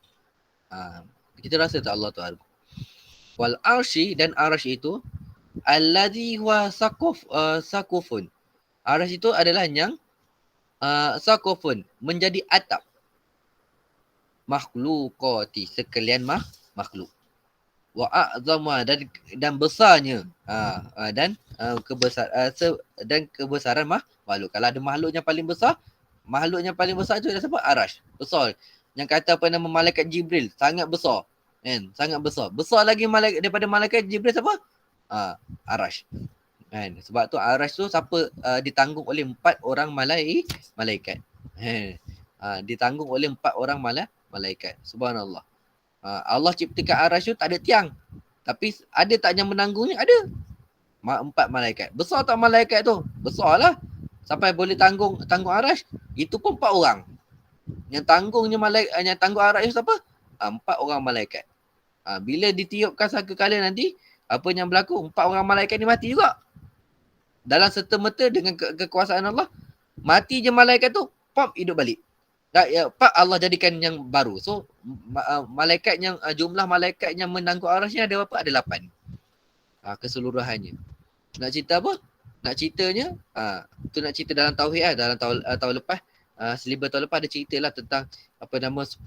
Kita rasa tak Allah tu agung? Wal arshi, dan arsh itu alladhi huwa sakufun. Arsh itu adalah yang sakufun, menjadi atap, makhlukati, sekalian makhluk. Wa a'zama, dan besarnya, dan kebesaran makhluk. Kalau ada makhluk yang paling besar, itu adalah siapa? Arash. Besar. Yang kata apa nama malaikat Jibril, sangat besar. Kan? Sangat besar. Besar lagi daripada malaikat Jibril siapa? Arash. Kan? Sebab tu Arash tu siapa? Ditanggung oleh 4 orang malaikat. Ditanggung oleh 4 orang malaikat. Subhanallah. Allah ciptakan Arash tu tak ada tiang. Tapi ada tak yang menanggungnya? Ada. 4 malaikat. Besar tak malaikat tu? Besar lah. Sampai boleh tanggung Arash. Itu pun 4 orang. Yang tanggung Arash tu siapa? 4 orang malaikat. Bila ditiupkan sangka kala nanti, apa yang berlaku? 4 orang malaikat ni mati juga. Dalam serta-merta dengan kekuasaan Allah, mati je malaikat tu, pop, hidup balik. Pak Allah jadikan yang baru. So malaikat yang jumlah malaikat yang menanggung arasnya ada berapa? Ada 8. Keseluruhannya. Nak cerita apa? Nak ceritanya tu nak cerita dalam tauhid lah. Dalam tahun lepas, selibas tahun lepas ada cerita lah tentang 10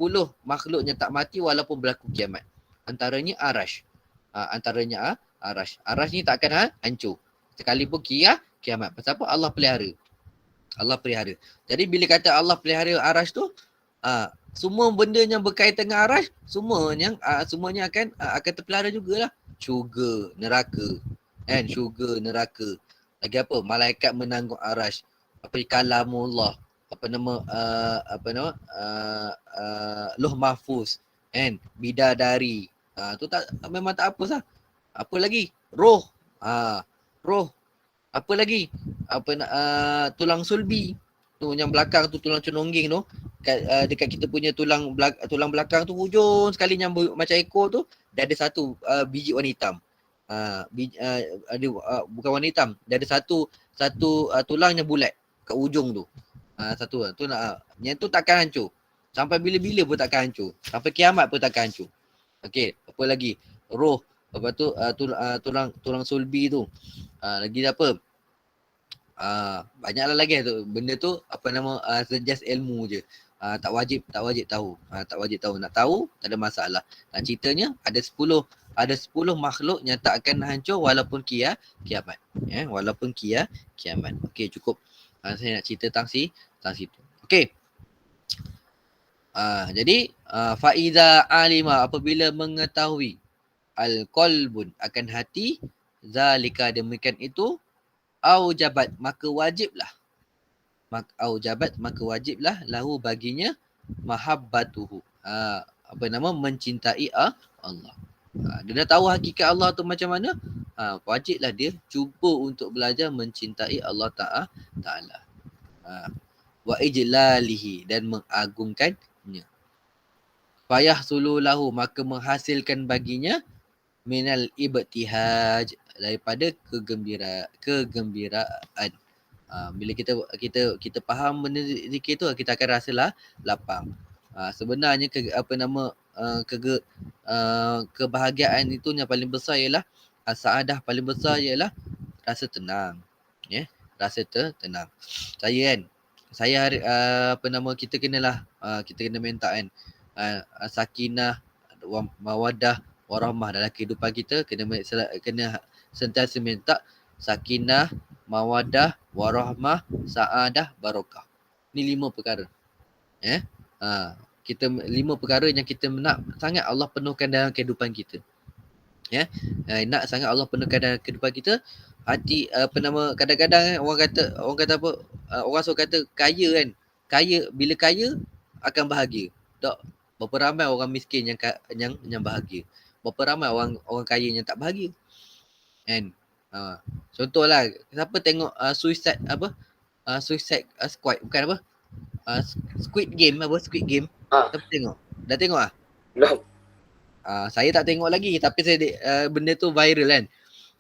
makhluk yang tak mati walaupun berlaku kiamat. Antaranya arash. Arash ni tak akan hancur sekalipun kiamat. Pasal apa? Allah pelihara. Jadi bila kata Allah pelihara arash tu, semua benda yang berkaitan dengan arash, semuanya akan terpelihara jugalah. Syurga, neraka. Kan? Syurga, neraka. Lagi apa? Malaikat menanggung arash. Kalamullah. Luh mahfuz. Kan? Bidadari. Tu tak, memang tak apa sah. Apa lagi? Roh. Roh. Apa lagi? Tulang sulbi. Tu yang belakang tu, tulang cenongging tu. Dekat kita punya tulang belakang tu, hujung sekali yang macam ekor tu, dia ada satu biji warna hitam. Bukan warna hitam. Dia ada satu tulang yang bulat kat ujung tu. Satu tu yang tu takkan hancur. Sampai bila-bila pun takkan hancur. Sampai kiamat pun takkan hancur. Okey, apa lagi? Roh. Lepas tu tulang sulbi tu. Lagi apa? Banyaklah lagi tu. Benda tu suggest ilmu je. Tak wajib tahu. Tak wajib tahu. Nak tahu tak ada masalah. Ceritanya ada 10 makhluk yang tak akan hancur walaupun kiamat. Walaupun kiamat. Okey, cukup. Saya nak cerita tentang situ. Okey. Jadi faiza alima, apabila mengetahui al-qalbun, akan hati, zalika, demikian itu, aujabat, maka wajiblah lahu, baginya, mahabbatuhu, mencintai Allah. Dia dah tahu hakikat Allah tu macam mana, wajiblah dia cuba untuk belajar mencintai Allah Ta'ala. Wa ijlalihi, dan mengagungkannya. Fayahsulu lahu, maka menghasilkan baginya minal ibtihaj, daripada kegembiraan. Bila kita faham benda zikir tu, kita akan rasalah lapang. Sebenarnya kebahagiaan itu yang paling besar ialah saadah paling besar ialah rasa tenang. Ya, rasa tenang. Saya hari, kita kena minta kan sakinah, mawaddah, warahmah dalam kehidupan kita, kena sentiasa minta sakinah, mawaddah, warahmah, saadah, barakah. Ni 5 perkara. Kita 5 perkara yang kita nak sangat Allah penuhkan dalam kehidupan kita. Nak sangat Allah penuhkan dalam kehidupan kita. Kadang-kadang orang kata apa, orang suka kata kaya kan. Bila kaya akan bahagia. Tak, berapa ramai orang miskin yang bahagia. Berapa ramai orang kaya yang tak bahagia. Kan? Contohlah, siapa tengok Suicide Squad, bukan apa? Squid Game. Siapa tengok? Dah tengok ah? Belum. Saya tak tengok lagi, tapi benda tu viral kan.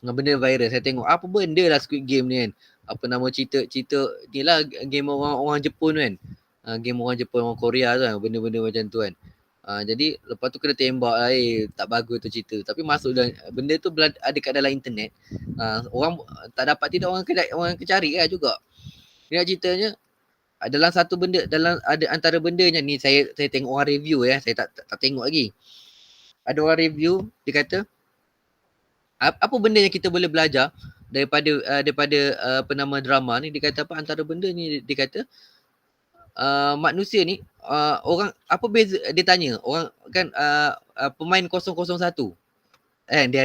Benda viral, saya tengok apa benda lah Squid Game ni kan. Apa nama cerita ni lah, game orang Jepun kan. Game orang Jepun, orang Korea tu kan, benda-benda macam tu kan. Jadi lepas tu kena tembak lah, tak bagus tu cerita. Tapi masuk dalam benda tu ada kat dalam internet. Orang tak dapat tidak, orang cari lah juga. Dia ceritanya dalam satu benda, ada antara bendanya ni, saya tengok orang review ya, saya tak tengok lagi. Ada orang review, dia kata apa benda yang kita boleh belajar daripada apa nama drama ni. Dia kata apa antara benda ni, dia kata manusia ni orang apa beza, dia tanya orang kan pemain 001 kan, dia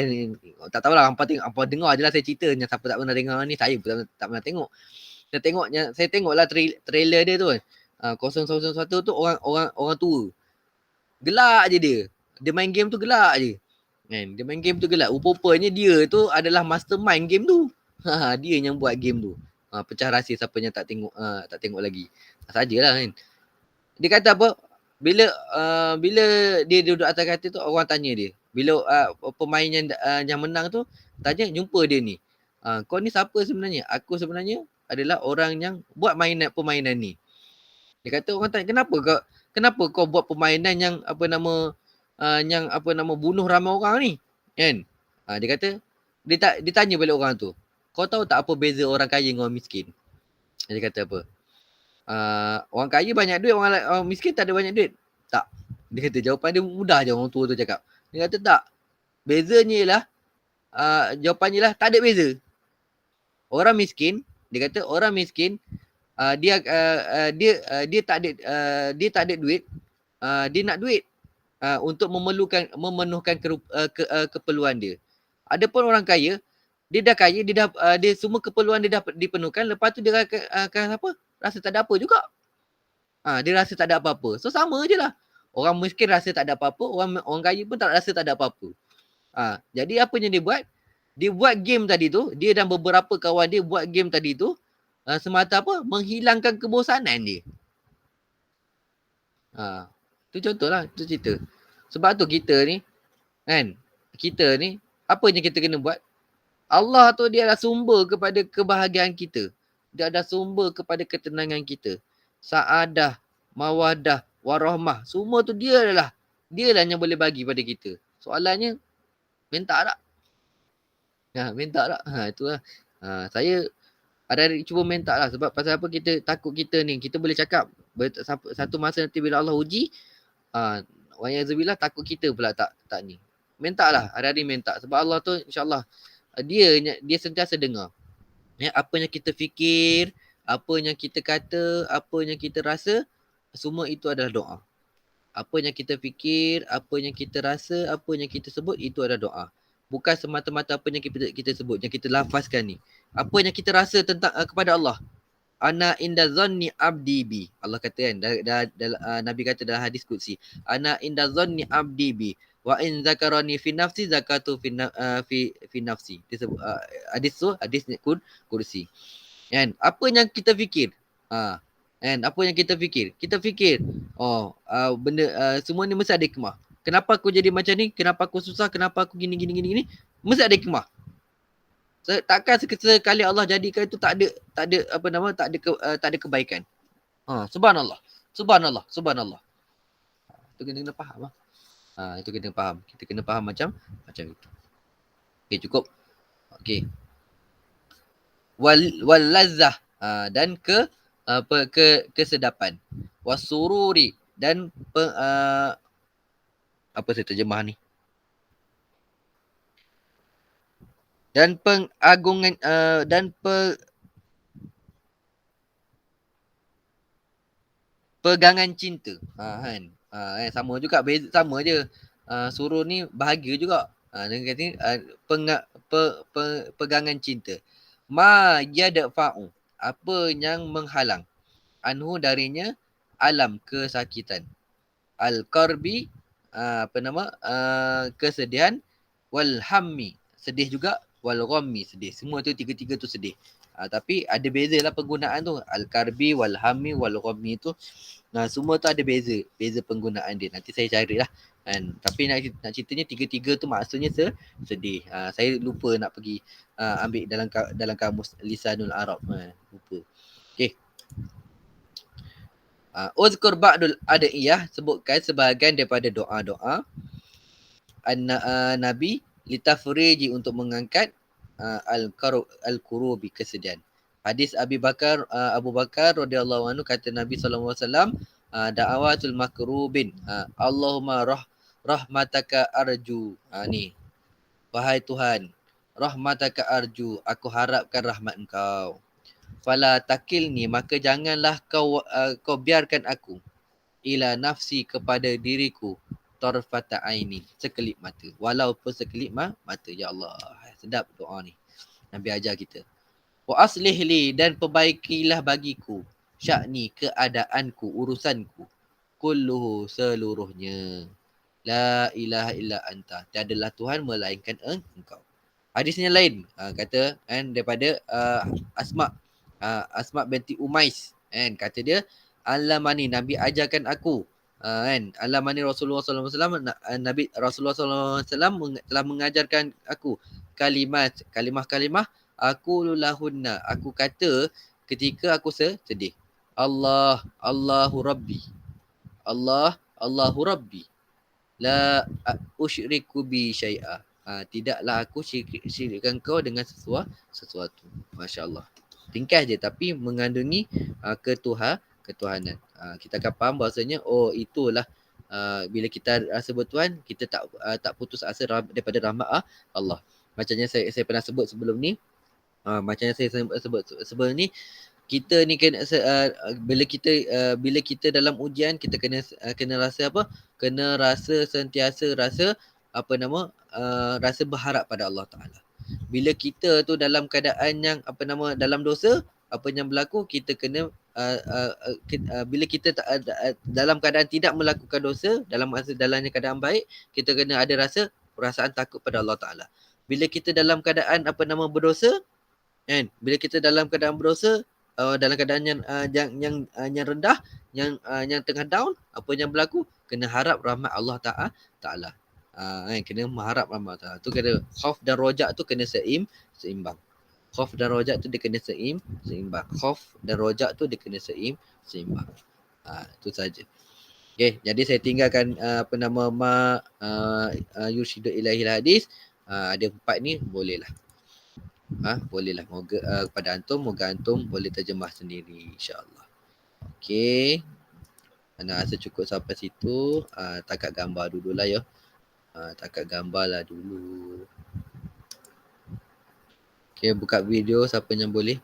tak tahulah, apa dengar je lah saya cerita, yang siapa tak pernah dengar ni, saya pun tak pernah tengok. Saya tengoklah trailer dia tu kan. 001 tu orang tua. Gelak je dia main game tu, gelak je kan. Dia main game tu gelak. Rupanya dia tu adalah mastermind game tu. Dia yang buat game tu. Pecah rahsia siapa yang tak tengok lagi. Sajalah kan. Dia kata apa? Bila dia duduk atas katil tu, orang tanya dia. Bila pemain yang menang tu tanya, jumpa dia ni. Kau ni siapa sebenarnya? Aku sebenarnya adalah orang yang buat permainan ni. Dia kata, orang tanya, kenapa kau buat permainan yang bunuh ramai orang ni? Kan? Dia kata, dia tanya balik orang tu, kau tahu tak apa beza orang kaya dengan orang miskin? Dia kata apa? Orang kaya banyak duit, orang miskin tak ada banyak duit. Tak. Dia kata jawapan dia mudah je, orang tua tu cakap. Dia kata tak. Bezanya ialah, jawapannya ialah tak ada beza. Orang miskin, dia kata orang miskin, dia tak ada duit, dia nak duit untuk memenuhkan keperluan dia. Adapun orang kaya, dia dah kaya, dia semua keperluan dia dah dipenuhkan, lepas tu dia akan apa? Rasa tak ada apa juga. Dia rasa tak ada apa-apa. So sama je lah. Orang miskin rasa tak ada apa-apa, orang kaya pun tak rasa tak ada apa-apa. Jadi apa yang dia buat? Dia buat game tadi tu, dia dan beberapa kawan dia buat game tadi tu semata apa? Menghilangkan kebosanan dia. Tu contohlah, tu cerita. Sebab tu kita ni, kan? Kita ni, apa yang kita kena buat? Allah tu dia adalah sumber kepada kebahagiaan kita. Dia adalah sumber kepada ketenangan kita. Saadah, mawadah, warahmah. Semua tu dialah yang boleh bagi pada kita. Soalannya, minta tak? Minta tak? Itulah. Saya ada cuba minta lah. Sebab pasal apa kita takut kita ni. Kita boleh cakap. Satu masa nanti bila Allah uji, wa'yazubillah, takut kita pula tak ni. Minta lah. Hari-hari minta. Sebab Allah tu insyaAllah dia sentiasa dengar. Apa yang kita fikir, apa yang kita kata, apa yang kita rasa, semua itu adalah doa. Apa yang kita fikir, apa yang kita rasa, apa yang kita sebut, itu adalah doa. Bukan semata-mata apa yang kita sebut, yang kita lafazkan ni. Apa yang kita rasa tentang kepada Allah. Ana inda zanni abdi bi. Allah kata kan, Nabi kata dalam hadis qudsi, ana inda zanni abdi bi. Wa in zakarani fi nafsi zakatu fi nafsi. Hadis tu hadis kursi. Kan? Apa yang kita fikir? Kan? Apa yang kita fikir? Kita fikir benda semua ni mesti ada hikmah. Kenapa aku jadi macam ni? Kenapa aku susah? Kenapa aku gini. Mesti ada hikmah. Takkan sekali Allah jadikan itu tak ada apa nama tak ada kebaikan. Subhanallah. Itu kena faham lah. Itu kena faham. Kita kena faham macam itu. Okey, cukup. Okey. Wal lazzah dan kesedapan. Wasururi dan apa saya terjemah ni? Dan pengagungan dan pegangan cinta. Kan. Sama juga, sama je. Surur ni bahagia juga. Dia kata pegangan cinta. Ma yadfa'u, apa yang menghalang anhu darinya alam kesakitan. Al-karbi, kesedihan, wal hammi, sedih juga, wal ghammi, sedih. Semua tu tiga-tiga tu sedih. Tapi ada beza lah penggunaan tu. Al-karbi, wal hammi, wal ghammi tu. Semua tu ada beza penggunaan dia. Nanti saya carilah. Tapi nak ceritanya tiga-tiga tu maksudnya sedih. Saya lupa nak pergi ambil dalam kamus Lisanul Arab. Lupa. Okey. Uzkur ba'dul adiyah, sebutkan sebahagian daripada doa-doa Nabi litafriji, untuk mengangkat al-kurubi, kesedihan. Hadis Abu Bakar radhiyallahu anhu, kata Nabi sallallahu alaihi wasallam, da'awatul makrubin, Allahumma rahmataka arju. Ni, wahai Tuhan, rahmataka arju, aku harapkan rahmat Engkau. Fala takilni, maka janganlah kau biarkan aku, ila nafsi, kepada diriku, tarfata aini, sekelip mata, walaupun sekelip mata. Ya Allah, sedap doa ni. Nabi ajar kita. Wa aslih li, dan perbaikilah bagiku, syakni, keadaanku, urusanku, kulluhu, seluruhnya. La ilaha illa anta, tiadalah Tuhan melainkan Engkau. Hadisnya lain, kata daripada Asma binti Umais, kata dia, alamani, Nabi ajarkan aku, alamani Rasulullah sallallahu alaihi wasallam, Nabi Rasulullah sallallahu alaihi wasallam telah mengajarkan aku kalimah aku lahunna, aku kata ketika aku sedih. Allahu Rabbi, Allahu Rabbi, la usyriku bi syai'a, tidaklah aku syirikkan kau dengan sesuatu. Masya-Allah. Ringkas je tapi mengandungi ketuhanan. Kita akan faham bahasanya itulah bila kita rasa bertuhan, kita tak putus asa daripada rahmat Allah. Macamnya saya pernah sebut sebelum ni, sebelum ni, kita ni kena bila kita dalam ujian, kita kena rasa apa? Kena rasa sentiasa rasa rasa berharap pada Allah Taala. Bila kita tu dalam keadaan yang dalam dosa, apa yang berlaku, kita kena bila kita dalam keadaan tidak melakukan dosa, dalamnya keadaan baik, kita kena ada perasaan takut pada Allah Taala. Bila kita dalam keadaan berdosa, kan? Bila kita dalam keadaan berdosa, dalam keadaan yang rendah, yang tengah down, apa yang berlaku? Kena harap rahmat Allah Taala. Kena mengharap rahmat Allah Taala. Tu kena khauf dan rojak tu kena seimbang. Khauf dan rojak tu dia kena seimbang. Khauf dan rojak tu dia kena seimbang. Itu saja. Okay, jadi saya tinggalkan yurshidu ilahil hadis. Ada 4 ni, bolehlah. Bolehlah. Moga kepada moga antum boleh terjemah sendiri, insya-Allah. Okey. Ana rasa cukup sampai situ. Takat gambar dululah ya. Takat gambar lah dulu. Okay, buka video siapa yang boleh.